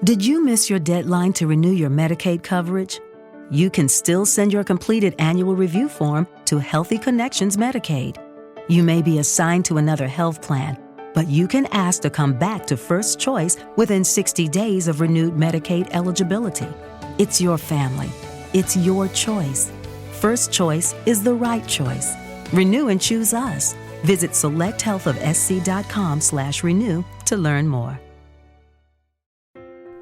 Did you miss your deadline to renew your Medicaid coverage? You can still send your completed annual review form to Healthy Connections Medicaid. You may be assigned to another health plan, but you can ask to come back to First Choice within 60 days of renewed Medicaid eligibility. It's your family. It's your choice. First Choice is the right choice. Renew and choose us. Visit selecthealthofsc.com/renew to learn more.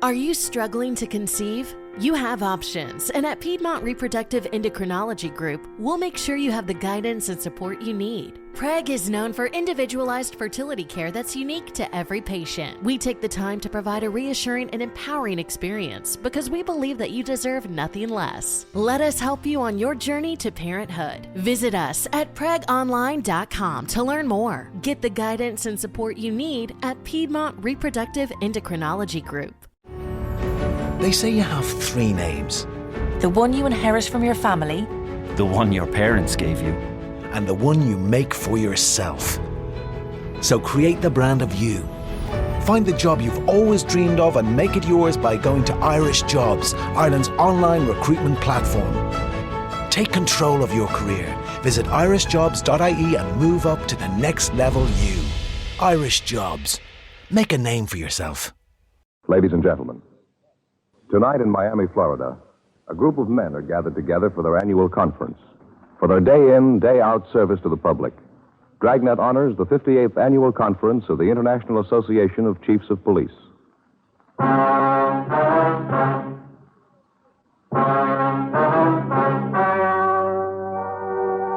Are you struggling to conceive? You have options, and at Piedmont Reproductive Endocrinology Group, we'll make sure you have the guidance and support you need. PREG is known for individualized fertility care that's unique to every patient. We take the time to provide a reassuring and empowering experience because we believe that you deserve nothing less. Let us help you on your journey to parenthood. Visit us at pregonline.com to learn more. Get the guidance and support you need at Piedmont Reproductive Endocrinology Group. They say you have 3 names. The one you inherit from your family, the one your parents gave you, and the one you make for yourself. So create the brand of you. Find the job you've always dreamed of and make it yours by going to Irish Jobs, Ireland's online recruitment platform. Take control of your career. Visit irishjobs.ie and move up to the next level you. Irish Jobs. Make a name for yourself. Ladies and gentlemen, tonight in Miami, Florida, a group of men are gathered together for their annual conference. For their day-in, day-out service to the public, Dragnet honors the 58th Annual Conference of the International Association of Chiefs of Police.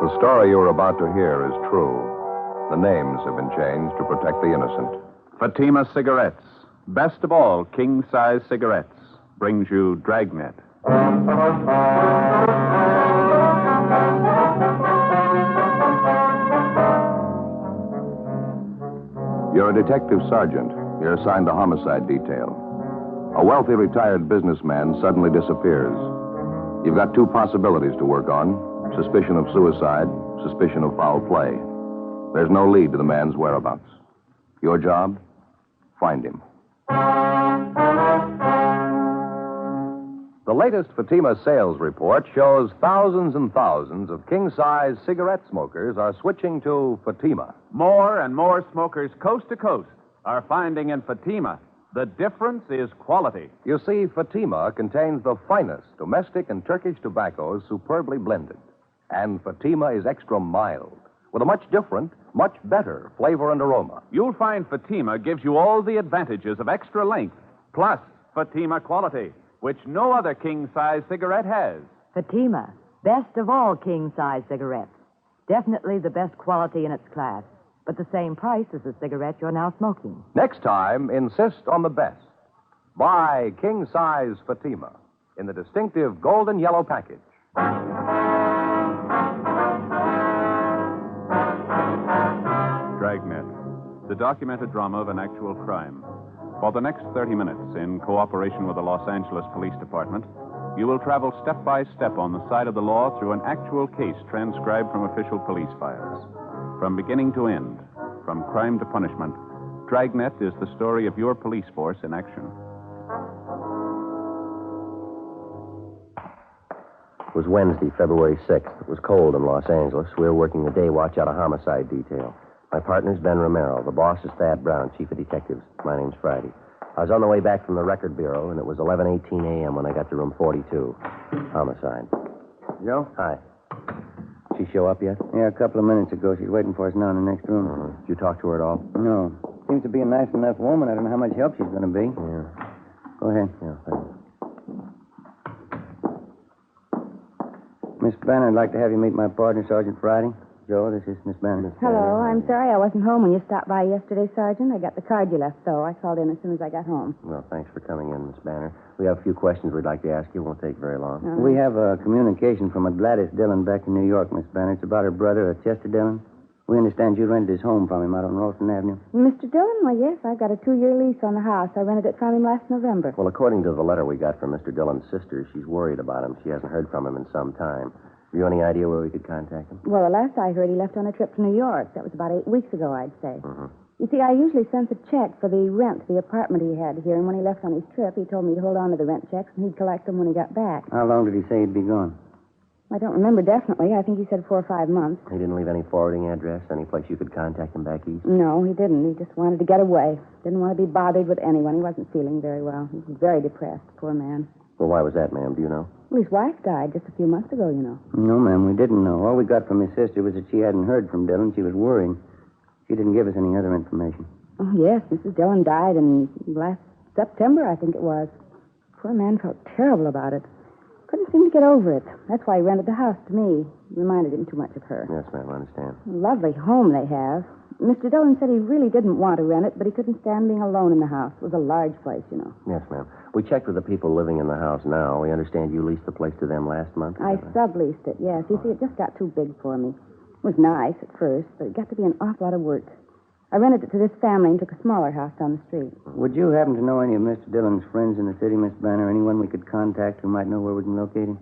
The story you're about to hear is true. The names have been changed to protect the innocent. Fatima Cigarettes, best of all king-size cigarettes, brings you Dragnet. You're a detective sergeant. You're assigned to homicide detail. A wealthy retired businessman suddenly disappears. You've got 2 possibilities to work on: suspicion of suicide, suspicion of foul play. There's no lead to the man's whereabouts. Your job? Find him. The latest Fatima sales report shows thousands and thousands of king-size cigarette smokers are switching to Fatima. More and more smokers coast to coast are finding in Fatima the difference is quality. You see, Fatima contains the finest domestic and Turkish tobaccos superbly blended. And Fatima is extra mild, with a much different, much better flavor and aroma. You'll find Fatima gives you all the advantages of extra length, plus Fatima quality, which no other king-size cigarette has. Fatima, best of all king-size cigarettes. Definitely the best quality in its class, but the same price as the cigarette you're now smoking. Next time, insist on the best. Buy king-size Fatima in the distinctive golden yellow package. Dragnet, the documented drama of an actual crime. For the next 30 minutes, in cooperation with the Los Angeles Police Department, you will travel step by step on the side of the law through an actual case transcribed from official police files. From beginning to end, from crime to punishment, Dragnet is the story of your police force in action. It was Wednesday, February 6th. It was cold in Los Angeles. We were working the day watch out of homicide detail. My partner's Ben Romero. The boss is Thad Brown, chief of detectives. My name's Friday. I was on the way back from the record bureau, and it was 11:18 a.m. when I got to room 42. Homicide. Joe? Hi. She show up yet? Yeah, a couple of minutes ago. She's waiting for us now in the next room. Did you talk to her at all? No. Seems to be a nice enough woman. I don't know how much help she's going to be. Yeah. Go ahead. Yeah, thanks. Miss Banner, I'd like to have you meet my partner, Sergeant Friday. Joe, this is Miss Banner. Hello. I'm sorry I wasn't home when you stopped by yesterday, Sergeant. I got the card you left, so I called in as soon as I got home. Well, thanks for coming in, Miss Banner. We have a few questions we'd like to ask you. It won't take very long. We have a communication from a Gladys Dillon back in New York, Miss Banner. It's about her brother, Chester Dillon. We understand you rented his home from him out on Ralston Avenue. Mr. Dillon? Well, yes, I've got a 2-year lease on the house. I rented it from him last November. Well, according to the letter we got from Mr. Dillon's sister, she's worried about him. She hasn't heard from him in some time. Have you any idea where we could contact him? Well, the last I heard, he left on a trip to New York. That was about 8 weeks ago, I'd say. Mm-hmm. You see, I usually sent the check for the rent, the apartment he had here, and when he left on his trip, he told me to hold on to the rent checks, and he'd collect them when he got back. How long did he say he'd be gone? I don't remember definitely. I think he said 4 or 5 months. He didn't leave any forwarding address, any place you could contact him back east? No, he didn't. He just wanted to get away. Didn't want to be bothered with anyone. He wasn't feeling very well. He was very depressed, poor man. Well, why was that, ma'am? Do you know? Well, his wife died just a few months ago, you know. No, ma'am, we didn't know. All we got from his sister was that she hadn't heard from Dillon. She was worrying. She didn't give us any other information. Oh, yes, Mrs. Dillon died in last September, I think it was. Poor man felt terrible about it. Couldn't seem to get over it. That's why he rented the house to me. Reminded him too much of her. Yes, ma'am, I understand. Lovely home they have. Mr. Dillon said he really didn't want to rent it, but he couldn't stand being alone in the house. It was a large place, you know. Yes, ma'am. We checked with the people living in the house now. We understand you leased the place to them last month? I subleased it, yes. You see, it just got too big for me. It was nice at first, but it got to be an awful lot of work. I rented it to this family and took a smaller house down the street. Would you happen to know any of Mr. Dillon's friends in the city, Miss Banner? Anyone we could contact who might know where we can locate him?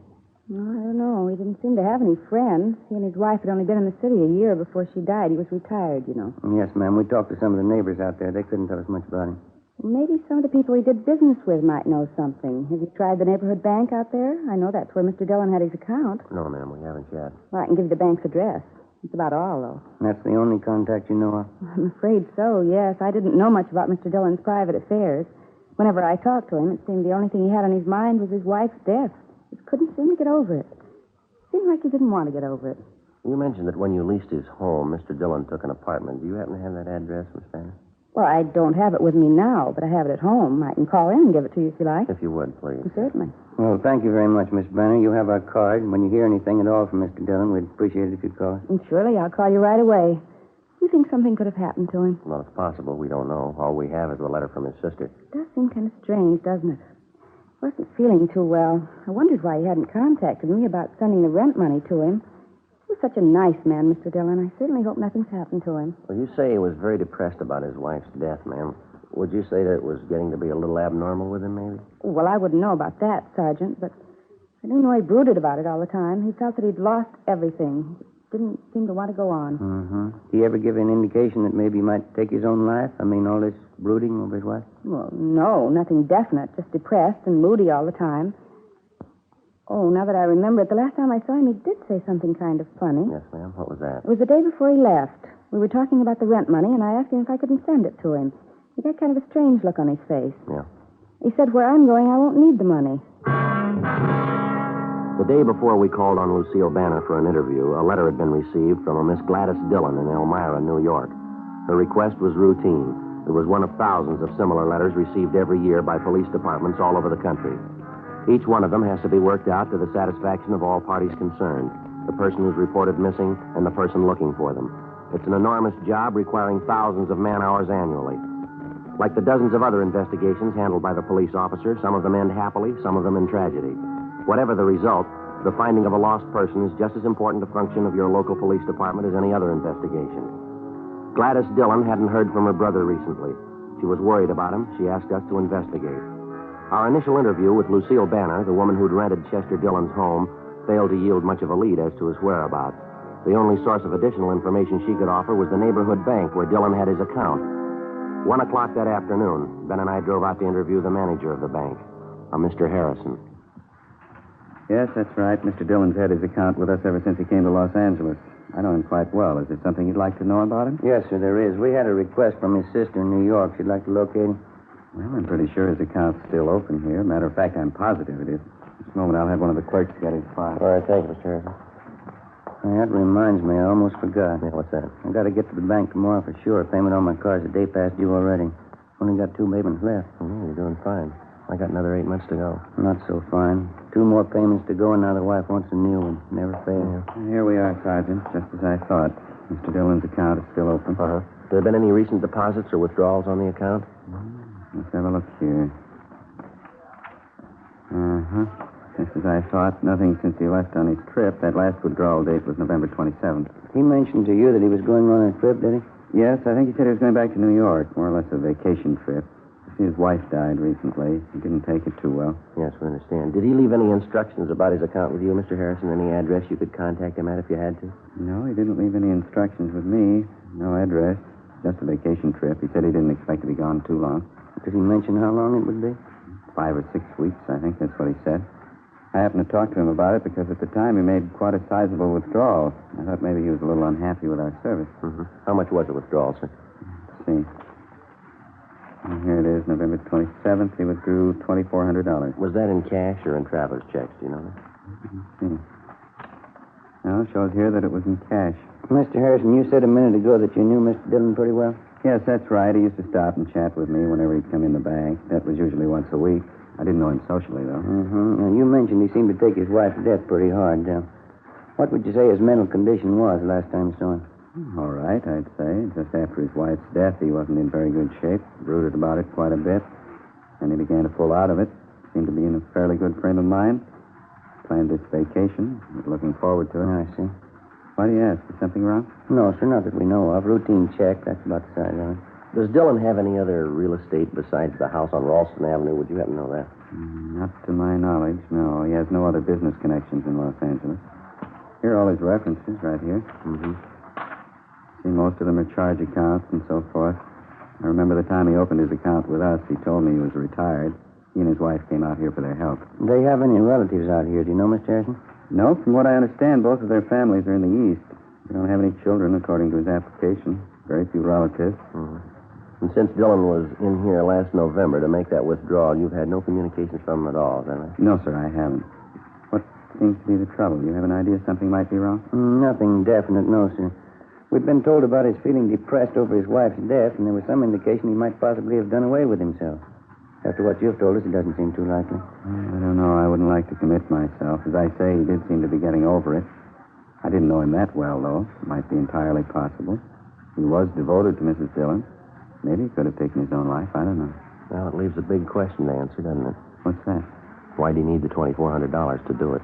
Well, I don't know. He didn't seem to have any friends. He and his wife had only been in the city a year before she died. He was retired, you know. Yes, ma'am. We talked to some of the neighbors out there. They couldn't tell us much about him. Well, maybe some of the people he did business with might know something. Have you tried the neighborhood bank out there? I know that's where Mr. Dillon had his account. No, ma'am, we haven't yet. Well, I can give you the bank's address. That's about all, though. And that's the only contact you know of? I'm afraid so, yes. I didn't know much about Mr. Dillon's private affairs. Whenever I talked to him, it seemed the only thing he had on his mind was his wife's death. Just couldn't seem to get over it. Seemed like he didn't want to get over it. You mentioned that when you leased his home, Mr. Dillon took an apartment. Do you happen to have that address, Miss Banner? Well, I don't have it with me now, but I have it at home. I can call in and give it to you if you like. If you would, please. Certainly. Well, thank you very much, Miss Banner. You have our card. When you hear anything at all from Mr. Dillon, we'd appreciate it if you'd call us. And surely, I'll call you right away. You think something could have happened to him? Well, it's possible. We don't know. All we have is a letter from his sister. It does seem kind of strange, doesn't it? He wasn't feeling too well. I wondered why he hadn't contacted me about sending the rent money to him. He was such a nice man, Mr. Dillon. I certainly hope nothing's happened to him. Well, you say he was very depressed about his wife's death, ma'am. Would you say that it was getting to be a little abnormal with him, maybe? Well, I wouldn't know about that, Sergeant, but I do know he brooded about it all the time. He felt that he'd lost everything. Didn't seem to want to go on. Mm-hmm. Did he ever give an indication that maybe he might take his own life? I mean, all this brooding over his wife? Well, no, nothing definite. Just depressed and moody all the time. Oh, now that I remember it, the last time I saw him, he did say something kind of funny. Yes, ma'am. What was that? It was the day before he left. We were talking about the rent money, and I asked him if I couldn't send it to him. He got kind of a strange look on his face. Yeah. He said, where I'm going, I won't need the money. The day before we called on Lucille Banner for an interview, a letter had been received from a Miss Gladys Dillon in Elmira, New York. Her request was routine. It was one of thousands of similar letters received every year by police departments all over the country. Each one of them has to be worked out to the satisfaction of all parties concerned, the person who's reported missing and the person looking for them. It's an enormous job requiring thousands of man-hours annually. Like the dozens of other investigations handled by the police officer, some of them end happily, some of them in tragedy. Whatever the result, the finding of a lost person is just as important a function of your local police department as any other investigation. Gladys Dillon hadn't heard from her brother recently. She was worried about him. She asked us to investigate. Our initial interview with Lucille Banner, the woman who'd rented Chester Dillon's home, failed to yield much of a lead as to his whereabouts. The only source of additional information she could offer was the neighborhood bank where Dillon had his account. 1 o'clock that afternoon, Ben and I drove out to interview the manager of the bank, a Mr. Harrison. Yes, that's right. Mr. Dillon's had his account with us ever since he came to Los Angeles. I know him quite well. Is there something you'd like to know about him? Yes, sir, there is. We had a request from his sister in New York. She'd like to locate him. Well, I'm pretty sure his account's still open here. Matter of fact, I'm positive it is. This moment, I'll have one of the clerks get his file. All right, thank you, Mr. Harrison. That reminds me, I almost forgot. Yeah, what's that? I got to get to the bank tomorrow for sure. Payment on my car's a day past due already. Only got 2 payments left. Oh, you're doing fine. I got another 8 months to go. Not so fine. 2 more payments to go, and now the wife wants a new one. Never fails. Yeah. Here we are, Sergeant, just as I thought. Mr. Dillon's account is still open. Uh-huh. Have there been any recent deposits or withdrawals on the account? Let's have a look here. Uh-huh. Just as I thought, nothing since he left on his trip. That last withdrawal date was November 27th. He mentioned to you that he was going on a trip, did he? Yes, I think he said he was going back to New York, more or less a vacation trip. His wife died recently. He didn't take it too well. Yes, we understand. Did he leave any instructions about his account with you, Mr. Harrison? Any address you could contact him at if you had to? No, he didn't leave any instructions with me. No address. Just a vacation trip. He said he didn't expect to be gone too long. Did he mention how long it would be? 5 or 6 weeks, I think that's what he said. I happened to talk to him about it because at the time he made quite a sizable withdrawal. I thought maybe he was a little unhappy with our service. Mm-hmm. How much was the withdrawal, sir? Let's see. And here it is, November 27th. He withdrew $2,400. Was that in cash or in traveler's checks? Do you know that? Let's see. No, it shows here that it was in cash. Mr. Harrison, you said a minute ago that you knew Mr. Dillon pretty well? Yes, that's right. He used to stop and chat with me whenever he'd come in the bank. That was usually once a week. I didn't know him socially, though. Mm-hmm. Now, you mentioned he seemed to take his wife's death pretty hard. What would you say his mental condition was the last time you saw him? All right, I'd say. Just after his wife's death, he wasn't in very good shape. Brooded about it quite a bit. And he began to pull out of it. Seemed to be in a fairly good frame of mind. Planned this vacation. Was looking forward to it. I see. Why do you ask? Is something wrong? No, sir, not that we know of. Routine check. That's about the size of it. Does Dillon have any other real estate besides the house on Ralston Avenue? Would you happen to know that? Not to my knowledge, no. He has no other business connections in Los Angeles. Here are all his references right here. Mm-hmm. See, most of them are charge accounts and so forth. I remember the time he opened his account with us, he told me he was retired. He and his wife came out here for their health. Do they have any relatives out here? Do you know, Mr. Harrison? No, from what I understand, both of their families are in the East. They don't have any children, according to his application. Very few relatives. Mm-hmm. And since Dillon was in here last November to make that withdrawal, you've had no communications from him at all, is that right? No, sir, I haven't. What seems to be the trouble? You have an idea something might be wrong? Nothing definite, no, sir. We'd been told about his feeling depressed over his wife's death, and there was some indication he might possibly have done away with himself. After what you've told us, it doesn't seem too likely. I don't know. I wouldn't like to commit myself. As I say, he did seem to be getting over it. I didn't know him that well, though. It might be entirely possible. He was devoted to Mrs. Dillon. Maybe he could have taken his own life. I don't know. Well, it leaves a big question to answer, doesn't it? What's that? Why do you need the $2,400 to do it?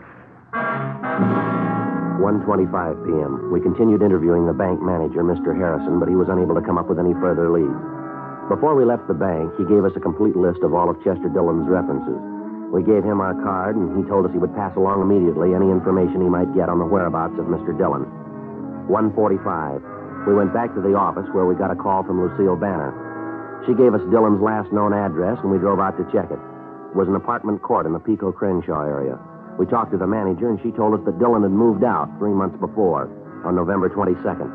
1:25 p.m. We continued interviewing the bank manager, Mr. Harrison, but he was unable to come up with any further leads. Before we left the bank, he gave us a complete list of all of Chester Dillon's references. We gave him our card, and he told us he would pass along immediately any information he might get on the whereabouts of Mr. Dillon. 1:45. We went back to the office where we got a call from Lucille Banner. She gave us Dillon's last known address, and we drove out to check it. It was an apartment court in the Pico Crenshaw area. We talked to the manager, and she told us that Dillon had moved out 3 months before, on November 22nd.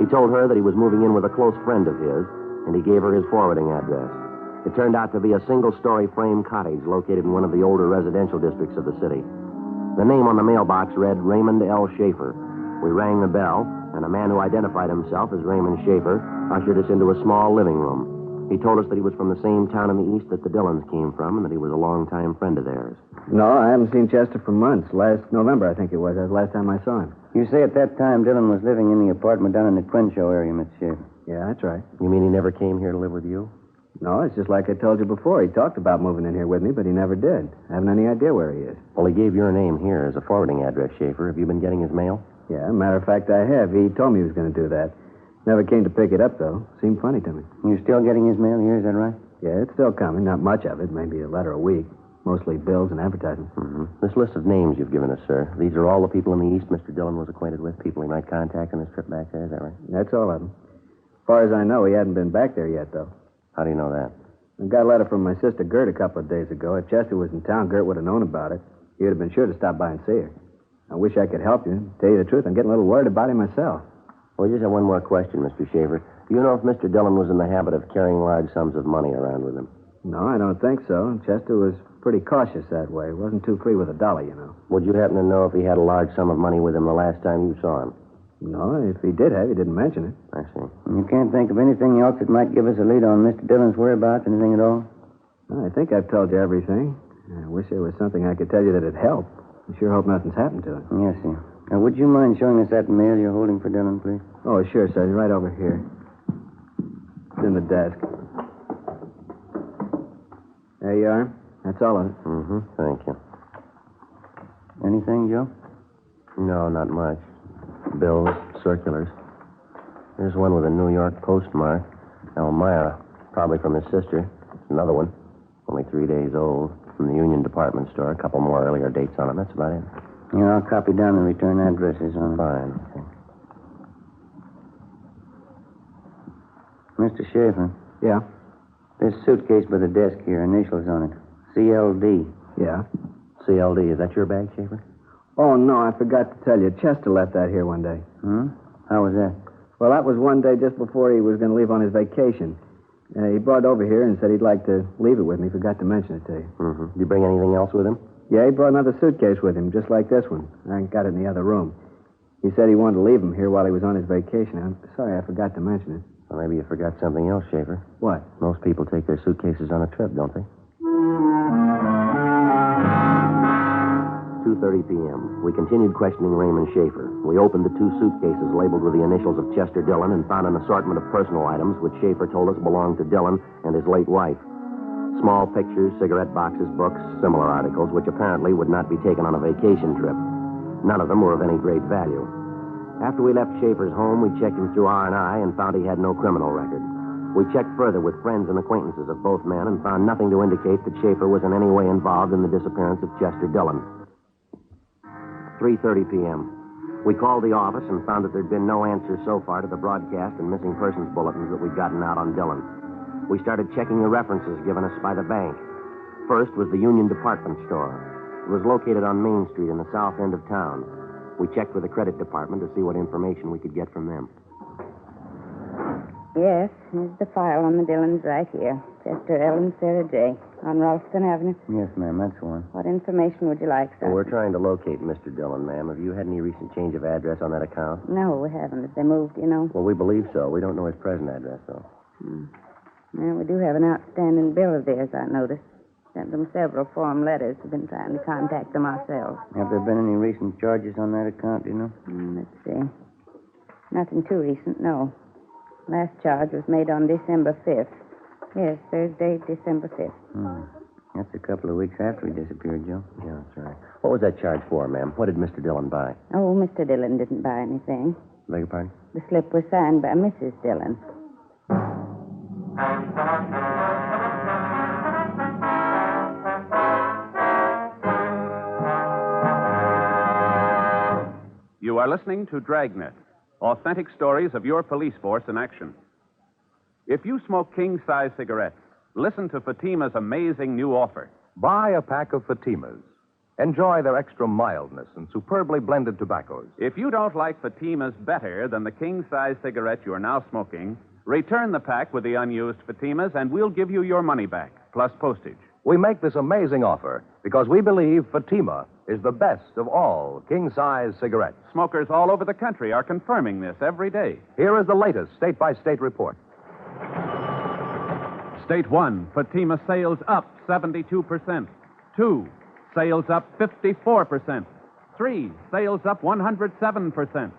He told her that he was moving in with a close friend of his, and he gave her his forwarding address. It turned out to be a single-story frame cottage located in one of the older residential districts of the city. The name on the mailbox read Raymond L. Schaefer. We rang the bell, and a man who identified himself as Raymond Schaefer ushered us into a small living room. He told us that he was from the same town in the east that the Dillons came from, and that he was a longtime friend of theirs. No, I haven't seen Chester for months. Last November, I think it was. That was the last time I saw him. You say at that time Dillon was living in the apartment down in the Crenshaw area, Mr. Schaefer. Yeah, that's right. You mean he never came here to live with you? No, it's just like I told you before. He talked about moving in here with me, but he never did. I haven't any idea where he is. Well, he gave your name here as a forwarding address, Schaefer. Have you been getting his mail? Yeah, matter of fact, I have. He told me he was going to do that. Never came to pick it up, though. Seemed funny to me. You're still getting his mail here, is that right? Yeah, it's still coming. Not much of it. Maybe a letter a week. Mostly bills and advertisements. Mm-hmm. This list of names you've given us, sir, these are all the people in the East Mr. Dillon was acquainted with, people he might contact on his trip back there, is that right? That's all of them. As far as I know, he hadn't been back there yet, though. How do you know that? I got a letter from my sister Gert a couple of days ago. If Chester was in town, Gert would have known about it. He would have been sure to stop by and see her. I wish I could help you. Tell you the truth, I'm getting a little worried about him myself. Well, just have one more question, Mr. Schaefer. Do you know if Mr. Dillon was in the habit of carrying large sums of money around with him? No, I don't think so. Chester was pretty cautious that way. Wasn't too free with a dollar, you know. Would you happen to know if he had a large sum of money with him the last time you saw him? No, if he did have, he didn't mention it. I see. You can't think of anything else that might give us a lead on Mr. Dillon's whereabouts, anything at all? I think I've told you everything. I wish there was something I could tell you that'd help. I sure hope nothing's happened to him. Yes, sir. Now, would you mind showing us that mail you're holding for Dillon, please? Oh, sure, sir. Right over here. It's in the desk. There you are. That's all of it. Mm-hmm. Thank you. Anything, Joe? No, not much. Bills, circulars. There's one with a New York postmark. Elmira. Probably from his sister. Another one. Only 3 days old. From the Union Department Store. A couple more earlier dates on it. That's about it. Yeah, I'll copy down the return addresses on it. Fine. Okay. Mr. Schaefer. Yeah? This suitcase by the desk here, initials on it. CLD. Yeah? CLD, is that your bag, Schaefer? Oh, no, I forgot to tell you. Chester left that here one day. How was that? Well, that was one day just before he was going to leave on his vacation. He brought it over here and said he'd like to leave it with me. Forgot to mention it to you. Mm-hmm. Did you bring anything else with him? Yeah, he brought another suitcase with him, just like this one. I got it in the other room. He said he wanted to leave him here while he was on his vacation. I'm sorry I forgot to mention it. Well, maybe you forgot something else, Schaefer. What? Most people take their suitcases on a trip, don't they? 2:30 p.m. We continued questioning Raymond Schaefer. We opened the two suitcases labeled with the initials of Chester Dillon and found an assortment of personal items which Schaefer told us belonged to Dillon and his late wife. Small pictures, cigarette boxes, books, similar articles which apparently would not be taken on a vacation trip. None of them were of any great value. After we left Schaefer's home, we checked him through R&I and found he had no criminal record. We checked further with friends and acquaintances of both men and found nothing to indicate that Schaefer was in any way involved in the disappearance of Chester Dillon. 3:30 p.m. We called the office and found that there'd been no answer so far to the broadcast and missing persons bulletins that we'd gotten out on Dillon. We started checking the references given us by the bank. First was the Union Department Store. It was located on Main Street in the south end of town. We checked with the credit department to see what information we could get from them. Yes, here's the file on the Dillons right here. Chester L. and Sarah J. on Ralston Avenue. Yes, ma'am, that's the one. What information would you like, sir? Well, we're trying to locate Mr. Dillon, ma'am. Have you had any recent change of address on that account? No, we haven't. Have they moved, you know? Well, we believe so. We don't know his present address, though. Well, we do have an outstanding bill of theirs, I noticed. Sent them several form letters. We've been trying to contact them ourselves. Have there been any recent charges on that account, do you know? Let's see. Nothing too recent, no. Last charge was made on December 5th. Yes, Thursday, December 5th. That's a couple of weeks after he disappeared, Joe. Yeah, that's right. What was that charge for, ma'am? What did Mr. Dillon buy? Oh, Mr. Dillon didn't buy anything. Beg your pardon? The slip was signed by Mrs. Dillon. You are listening to Dragnet, authentic stories of your police force in action. If you smoke king-size cigarettes, listen to Fatima's amazing new offer. Buy a pack of Fatimas. Enjoy their extra mildness and superbly blended tobaccos. If you don't like Fatimas better than the king-size cigarette you are now smoking, return the pack with the unused Fatimas and we'll give you your money back, plus postage. We make this amazing offer because we believe Fatima is the best of all king-size cigarettes. Smokers all over the country are confirming this every day. Here is the latest state-by-state report. State 1, Fatima sales up 72%. 2, sales up 54%. 3, sales up 107%.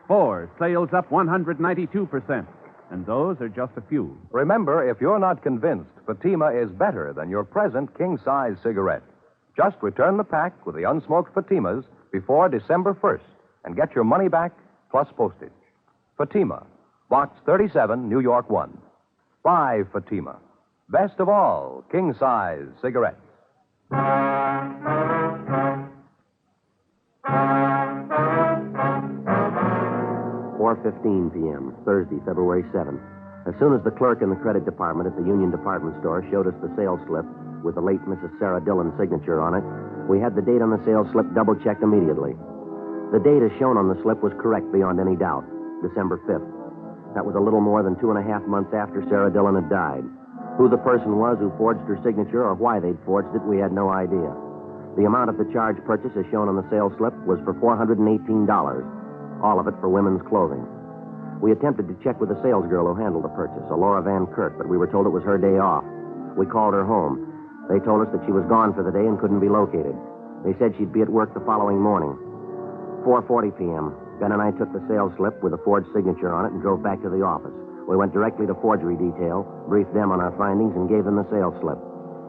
4, sales up 192%. And those are just a few. Remember, if you're not convinced Fatima is better than your present king-size cigarette, just return the pack with the unsmoked Fatimas before December 1st and get your money back plus postage. Fatima, Box 37, New York 1. Buy Fatima. Best of all, king-size cigarettes. 4:15 p.m., Thursday, February 7th. As soon as the clerk in the credit department at the Union Department Store showed us the sales slip with the late Mrs. Sarah Dillon's signature on it, we had the date on the sales slip double-checked immediately. The date as shown on the slip was correct beyond any doubt, December 5th. That was a little more than 2.5 months after Sarah Dillon had died. Who the person was who forged her signature or why they'd forged it, we had no idea. The amount of the charge purchase as shown on the sales slip was for $418, all of it for women's clothing. We attempted to check with the salesgirl who handled the purchase, a Laura Van Kirk, but we were told it was her day off. We called her home. They told us that she was gone for the day and couldn't be located. They said she'd be at work the following morning. 4:40 p.m., Ben and I took the sales slip with a forged signature on it and drove back to the office. We went directly to forgery detail, briefed them on our findings, and gave them the sales slip.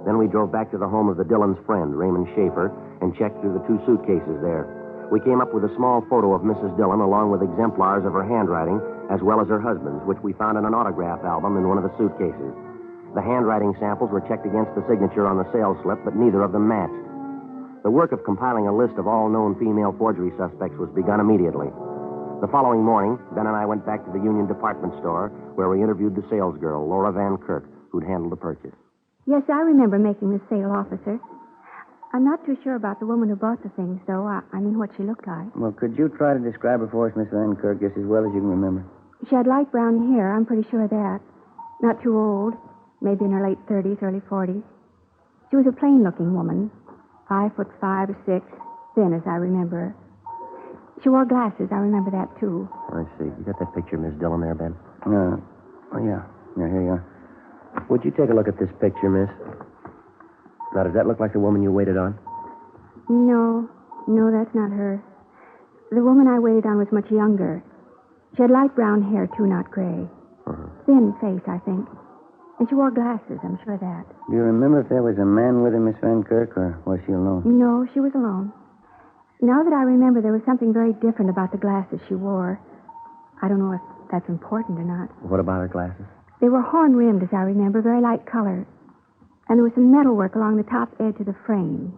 Then we drove back to the home of the Dillons' friend, Raymond Schaefer, and checked through the two suitcases there. We came up with a small photo of Mrs. Dillon along with exemplars of her handwriting, as well as her husband's, which we found in an autograph album in one of the suitcases. The handwriting samples were checked against the signature on the sales slip, but neither of them matched. The work of compiling a list of all known female forgery suspects was begun immediately. The following morning, Ben and I went back to the Union Department Store where we interviewed the salesgirl, Laura Van Kirk, who'd handled the purchase. Yes, I remember making the sale, officer. I'm not too sure about the woman who bought the things, though. I mean, what she looked like. Well, could you try to describe her for us, Miss Van Kirk, just as well as you can remember? She had light brown hair, I'm pretty sure of that. Not too old, maybe in her late 30s, early 40s. She was a plain-looking woman, 5'5" or 6", thin as I remember her. She wore glasses, I remember that, too. I see. You got that picture, Miss Dillon, there, Ben? Oh, yeah. Yeah, here you are. Would you take a look at this picture, miss? Now, does that look like the woman you waited on? No, that's not her. The woman I waited on was much younger. She had light brown hair, too, not gray. Thin face, I think. And she wore glasses, I'm sure of that. Do you remember if there was a man with her, Miss Van Kirk, or was she alone? No, she was alone. Now that I remember, there was something very different about the glasses she wore. I don't know if that's important or not. What about her glasses? They were horn-rimmed, as I remember, very light color. And there was some metalwork along the top edge of the frame.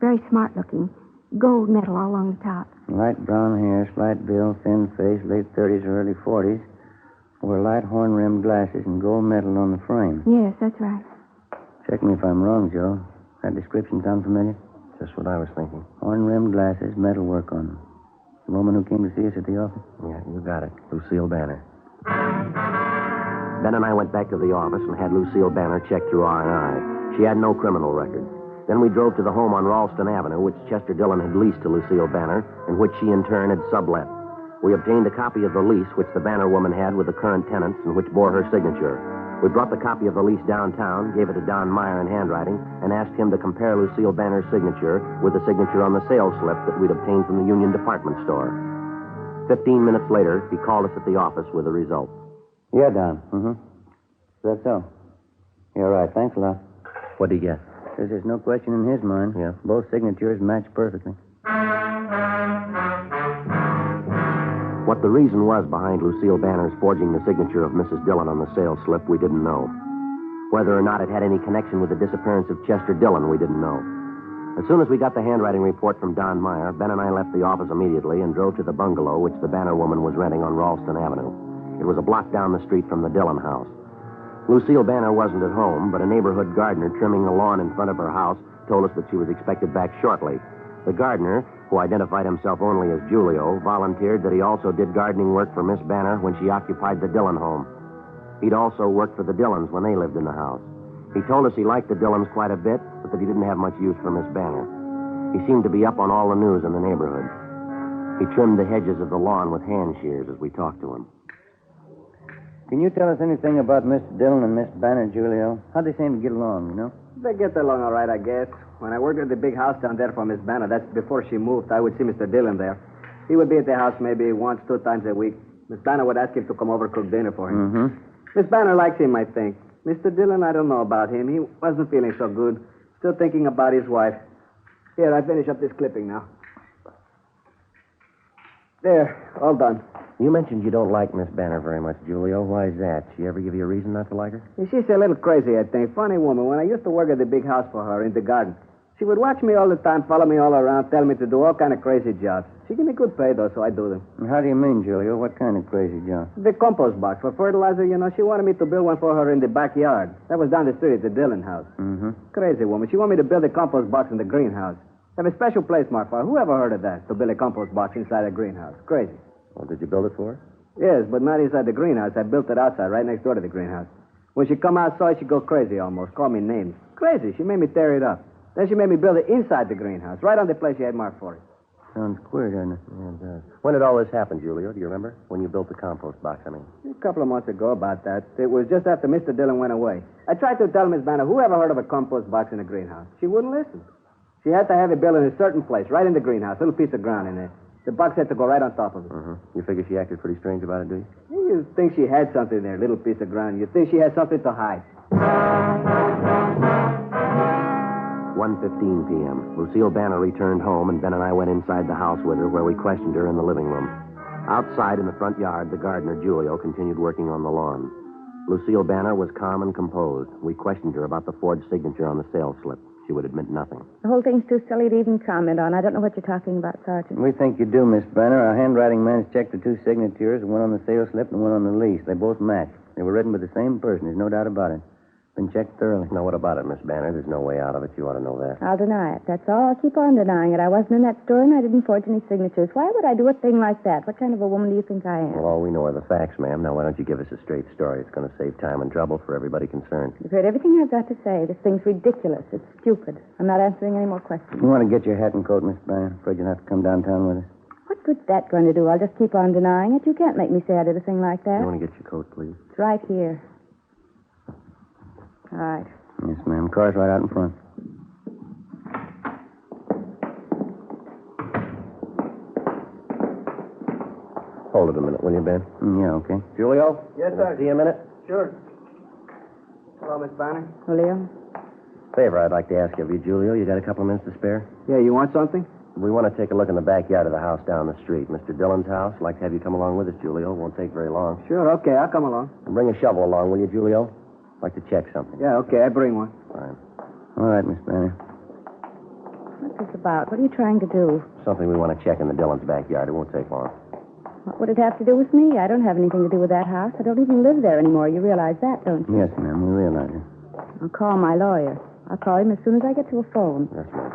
Very smart-looking. Gold metal all along the top. Light brown hair, slight build, thin face, late 30s or early 40s. Wore light horn-rimmed glasses and gold metal on the frame. Yes, that's right. Check me if I'm wrong, Joe. That description sound familiar? Just what I was thinking. Horn-rimmed glasses, metalwork on them. The woman who came to see us at the office? Yeah, you got it. Lucille Banner. Ben and I went back to the office and had Lucille Banner checked through R&I. She had no criminal record. Then we drove to the home on Ralston Avenue, which Chester Dillon had leased to Lucille Banner, and which she in turn had sublet. We obtained a copy of the lease, which the Banner woman had with the current tenants, and which bore her signature. We brought the copy of the lease downtown, gave it to Don Meyer in handwriting, and asked him to compare Lucille Banner's signature with the signature on the sales slip that we'd obtained from the Union Department Store. 15 minutes later, he called us at the office with the results. Yeah, Don. Mm-hmm. Is that so? You're right. Thanks a lot. What'd he get? Says there's no question in his mind. Yeah. Both signatures match perfectly. What the reason was behind Lucille Banner's forging the signature of Mrs. Dillon on the sales slip, we didn't know. Whether or not it had any connection with the disappearance of Chester Dillon, we didn't know. As soon as we got the handwriting report from Don Meyer, Ben and I left the office immediately and drove to the bungalow which the Banner woman was renting on Ralston Avenue. It was a block down the street from the Dillon house. Lucille Banner wasn't at home, but a neighborhood gardener trimming the lawn in front of her house told us that she was expected back shortly. The gardener, who identified himself only as Julio, volunteered that he also did gardening work for Miss Banner when she occupied the Dillon home. He'd also worked for the Dillons when they lived in the house. He told us he liked the Dillons quite a bit, but that he didn't have much use for Miss Banner. He seemed to be up on all the news in the neighborhood. He trimmed the hedges of the lawn with hand shears as we talked to him. Can you tell us anything about Mr. Dillon and Miss Banner, Julio? How'd they seem to get along, you know? They get along all right, I guess. When I worked at the big house down there for Miss Banner, that's before she moved, I would see Mr. Dillon there. He would be at the house maybe once, 2 times a week. Miss Banner would ask him to come over cook dinner for him. Mm-hmm. Miss Banner likes him, I think. Mr. Dillon, I don't know about him. He wasn't feeling so good. Still thinking about his wife. Here, I finish up this clipping now. There, all done. You mentioned you don't like Miss Banner very much, Julio. Why is that? She ever give you a reason not to like her? She's a little crazy, I think. Funny woman. When I used to work at the big house for her in the garden, she would watch me all the time, follow me all around, tell me to do all kind of crazy jobs. She gave me good pay, though, so I do them. And how do you mean, Julio? What kind of crazy job? The compost box for fertilizer, you know. She wanted me to build one for her in the backyard. That was down the street at the Dillon house. Mm-hmm. Crazy woman. She wanted me to build a compost box in the greenhouse. They have a special place marked for her. Who ever heard of that, to build a compost box inside a greenhouse? Crazy. Well, did you build it for her? Yes, but not inside the greenhouse. I built it outside, right next door to the greenhouse. When she come outside, she'd go crazy almost, call me names. Crazy. She made me tear it up. Then she made me build it inside the greenhouse, right on the place she had marked for it. Sounds queer, doesn't it? Yeah, it does. When did all this happen, Julio? Do you remember? When you built the compost box, I mean. A couple of months ago about that. It was just after Mr. Dillon went away. I tried to tell Miss Banner, who ever heard of a compost box in a greenhouse? She wouldn't listen. She had to have it built in a certain place, right in the greenhouse, a little piece of ground in there. The box had to go right on top of it. Mm-hmm. You figure she acted pretty strange about it, do you? You think she had something there, a little piece of ground. You think she had something to hide. 1:15 p.m. Lucille Banner returned home, and Ben and I went inside the house with her, where we questioned her in the living room. Outside in the front yard, the gardener, Julio, continued working on the lawn. Lucille Banner was calm and composed. We questioned her about the forged signature on the sales slip. She would admit nothing. The whole thing's too silly to even comment on. I don't know what you're talking about, Sergeant. We think you do, Miss Banner. Our handwriting man's checked the two signatures, one on the sales slip and one on the lease. They both match. They were written by the same person. There's no doubt about it. Been checked thoroughly. Now, what about it, Miss Banner? There's no way out of it. You ought to know that. I'll deny it. That's all. I'll keep on denying it. I wasn't in that store and I didn't forge any signatures. Why would I do a thing like that? What kind of a woman do you think I am? Well, all we know are the facts, ma'am. Now, why don't you give us a straight story? It's going to save time and trouble for everybody concerned. You've heard everything I've got to say. This thing's ridiculous. It's stupid. I'm not answering any more questions. You want to get your hat and coat, Miss Banner? Afraid you'll have to come downtown with us. What good's that going to do? I'll just keep on denying it. You can't make me say I did a thing like that. You want to get your coat, please? It's right here. All right. Yes, ma'am. Car's right out in front. Hold it a minute, will you, Ben? Yeah, okay. Julio? Yes, sir. See you a minute? Sure. Hello, Miss Banner. Julio? Favor I'd like to ask of you, Julio. You got a couple of minutes to spare? Yeah, you want something? We want to take a look in the backyard of the house down the street. Mr. Dillon's house. I'd like to have you come along with us, Julio. Won't take very long. Sure, okay, I'll come along. And bring a shovel along, will you, Julio? I'd like to check something. Yeah, okay, I bring one. Fine. All right, Miss Banner. What's this about? What are you trying to do? Something we want to check in the Dillon's backyard. It won't take long. What would it have to do with me? I don't have anything to do with that house. I don't even live there anymore. You realize that, don't you? Yes, ma'am, we realize it. I'll call my lawyer. I'll call him as soon as I get to a phone. Yes, ma'am.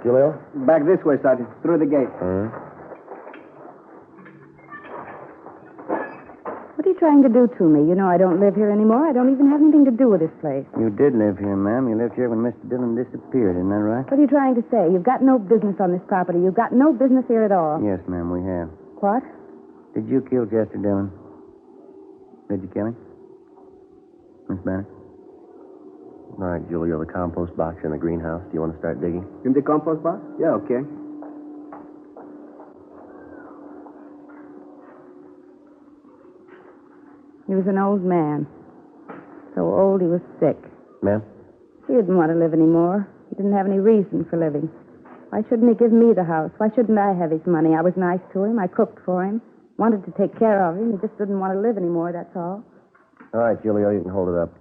Julio? Back this way, Sergeant. Through the gate. What are you trying to do to me? You know I don't live here anymore. I don't even have anything to do with this place. You did live here, ma'am. You lived here when Mr. Dillon disappeared, isn't that right? What are you trying to say? You've got no business on this property. You've got no business here at all. Yes, ma'am, we have. What? Did you kill Chester Dillon? Did you kill him? Miss Banner? All right, Julio, the compost box in the greenhouse. Do you want to start digging? In the compost box? Yeah, okay. He was an old man. So old he was sick. Ma'am? He didn't want to live anymore. He didn't have any reason for living. Why shouldn't he give me the house? Why shouldn't I have his money? I was nice to him. I cooked for him. Wanted to take care of him. He just didn't want to live anymore, that's all. All right, Julio, you can hold it up.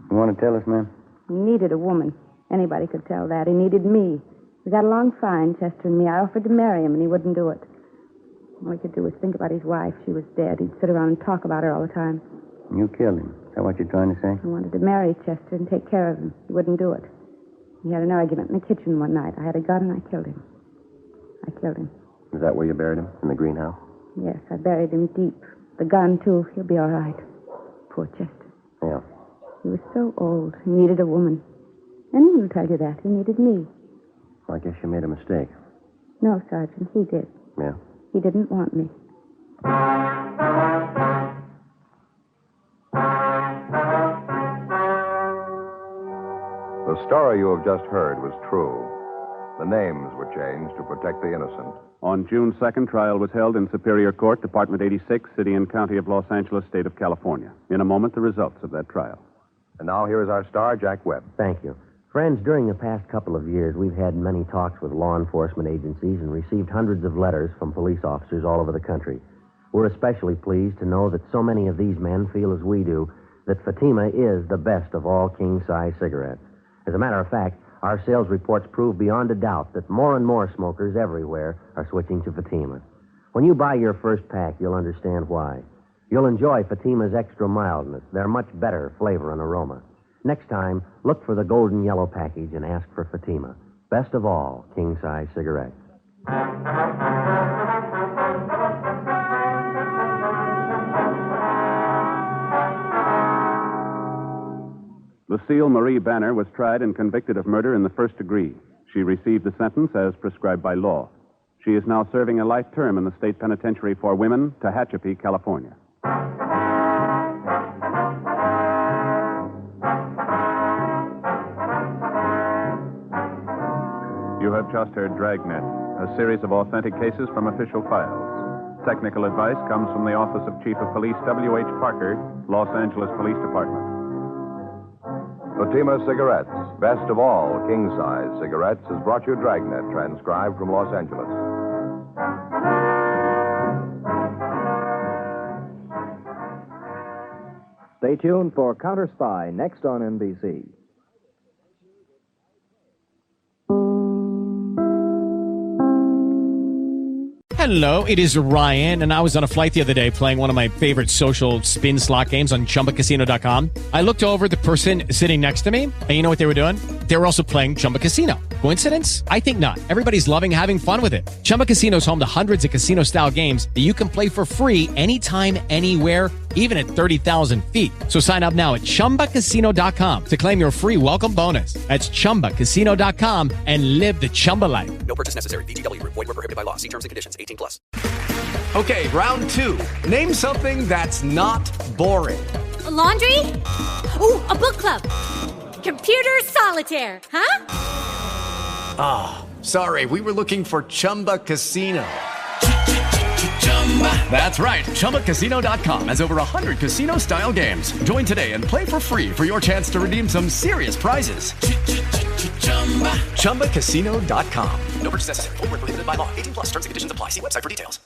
You want to tell us, ma'am? He needed a woman. Anybody could tell that. He needed me. We got along fine, Chester and me. I offered to marry him, and he wouldn't do it. All he could do was think about his wife. She was dead. He'd sit around and talk about her all the time. You killed him. Is that what you're trying to say? I wanted to marry Chester and take care of him. He wouldn't do it. We had an argument in the kitchen one night. I had a gun and I killed him. I killed him. Is that where you buried him? In the greenhouse? Yes, I buried him deep. The gun, too. He'll be all right. Poor Chester. Yeah. He was so old. He needed a woman. Anyone will tell you that. He needed me. Well, I guess you made a mistake. No, Sergeant, he did. Yeah? He didn't want me. The story you have just heard was true. The names were changed to protect the innocent. On June 2nd, trial was held in Superior Court, Department 86, City and County of Los Angeles, State of California. In a moment, the results of that trial. And now here is our star, Jack Webb. Thank you. Friends, during the past couple of years, we've had many talks with law enforcement agencies and received hundreds of letters from police officers all over the country. We're especially pleased to know that so many of these men feel as we do that Fatima is the best of all king-size cigarettes. As a matter of fact, our sales reports prove beyond a doubt that more and more smokers everywhere are switching to Fatima. When you buy your first pack, you'll understand why. You'll enjoy Fatima's extra mildness, their much better flavor and aroma. Next time, look for the golden yellow package and ask for Fatima. Best of all, king-size cigarettes. Lucille Marie Banner was tried and convicted of murder in the first degree. She received the sentence as prescribed by law. She is now serving a life term in the state penitentiary for women, Tehachapi, California. You have just heard Dragnet, a series of authentic cases from official files. Technical advice comes from the Office of Chief of Police W.H. Parker, Los Angeles Police Department. Fatima Cigarettes, best of all king-size cigarettes, has brought you Dragnet, transcribed from Los Angeles. Stay tuned for Counter Spy next on NBC. Hello, it is Ryan, and I was on a flight the other day playing one of my favorite social spin slot games on ChumbaCasino.com. I looked over at the person sitting next to me, and you know what they were doing? They were also playing Chumba Casino. Coincidence? I think not. Everybody's loving having fun with it. Chumba Casino is home to hundreds of casino-style games that you can play for free anytime, anywhere, even at 30,000 feet. So sign up now at ChumbaCasino.com to claim your free welcome bonus. That's ChumbaCasino.com and live the Chumba life. No purchase necessary. VGW. Void where prohibited by law. See terms and conditions. 18+. Okay, round two. Name something that's not boring. A laundry? Ooh, a book club. Computer solitaire, huh? Ah, oh, sorry. We were looking for Chumba Casino. That's right. ChumbaCasino.com has over 100 casino-style games. Join today and play for free for your chance to redeem some serious prizes. ChumbaCasino.com. No purchase necessary. Void where prohibited by law. 18+. Terms and conditions apply. See website for details.